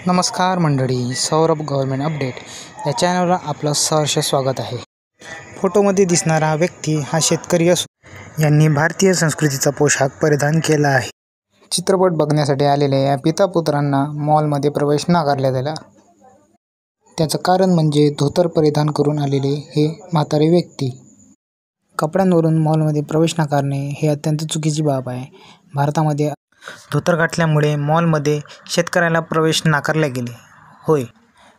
नमस्कार मंडळी, Saurabh government update या चॅनलवर आपलं सहर्ष स्वागत आहे. फोटोमध्ये दिसणारा व्यक्ती हा शेतकरी असून यांनी भारतीय संस्कृतीचा पोशाख परिधान केला आहे. चित्रपट बघण्यासाठी आलेल्या या पिता पुत्रांना मॉलमध्ये प्रवेश नाकारण्यात आला. त्याचं कारण म्हणजे धोतर परिधान करून आलेले हे म्हातारे व्यक्ती. कपड्यांवरून मॉलमध्ये प्रवेश नाकारणे हे अत्यंत चुकीची बाब आहे. भारतामध्ये धोतर घातल्यामुळे मॉलमध्ये शेतकऱ्याला प्रवेश नाकारले गेले. होय,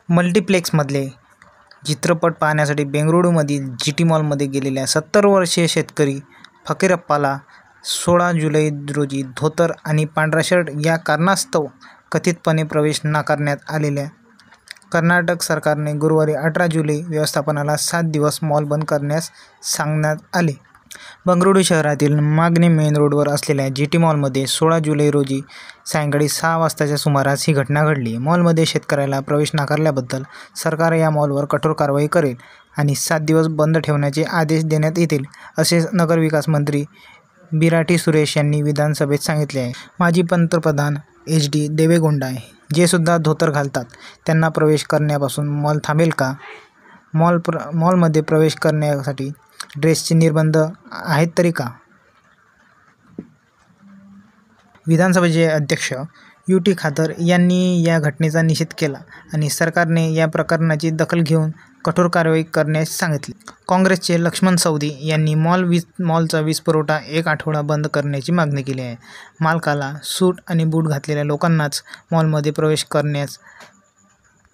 मल्टिप्लेक्समधले चित्रपट पाहण्यासाठी बेंगळुरूमधील GT मॉलमध्ये गेलेल्या 70 वर्षीय शेतकरी फकीरप्पाला 16 जुलै रोजी धोतर आणि पांढरा शर्ट या कारणास्तव कथितपणे प्रवेश नाकारण्यात आलेल्या कर्नाटक सरकारने गुरुवारी 18 जुलै व्यवस्थापनाला 7 दिवस मॉल बंद करण्यास सांगण्यात आले. बंगळुरू शहरातील मागणे मेन रोडवर असलेल्या GT मॉलमध्ये 16 जुलै रोजी सायंकाळी 6 वाजताच्या सुमारास ही घटना घडली. मॉलमध्ये शेतकऱ्याला प्रवेश नाकारल्याबद्दल सरकार या मॉलवर कठोर कारवाई करेल आणि 7 दिवस बंद ठेवण्याचे आदेश देण्यात येतील, असे नगरविकास मंत्री बिराटी सुरेश यांनी विधानसभेत सांगितले आहे. माजी पंतप्रधान HD देवेगौडा जे सुद्धा धोतर घालतात त्यांना प्रवेश करण्यापासून मॉल थांबेल का? मॉलमध्ये प्रवेश करण्यासाठी ड्रेसचे निर्बंध आहेत तरी का? विधानसभेचे अध्यक्ष UT खादर यांनी या घटनेचा निषेध केला आणि सरकारने या प्रकरणाची दखल घेऊन कठोर कारवाई करण्यास सांगितले. काँग्रेसचे लक्ष्मण सवदी यांनी मॉलचा वीज पुरवठा 1 आठवडा बंद करण्याची मागणी केली आहे. मालकाला सूट आणि बूट घातलेल्या लोकांनाच मॉलमध्ये प्रवेश करण्यास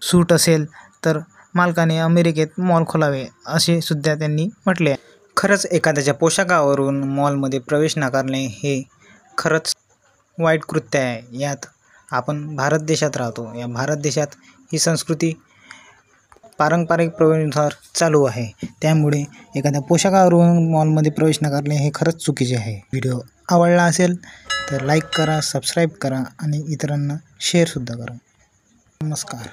सूट असेल तर मालकाने अमेरिकेत मॉल खोलावे, असे सुद्धा त्यांनी म्हटले आहे. खरंच एखाद्याच्या पोशाखावरून मॉलमध्ये प्रवेश नाकारणे हे खरंच वाईट कृत्य आहे. यात आपण भारत देशात राहतो. या भारत देशात ही संस्कृती पारंपरिक प्रवेशानुसार चालू आहे. त्यामुळे एखाद्या पोशाखावरून मॉलमध्ये प्रवेश नाकारणे हे खरंच चुकीचे आहे. व्हिडिओ आवडला असेल तर लाईक करा, सबस्क्राईब करा आणि इतरांना शेअरसुद्धा करा. नमस्कार.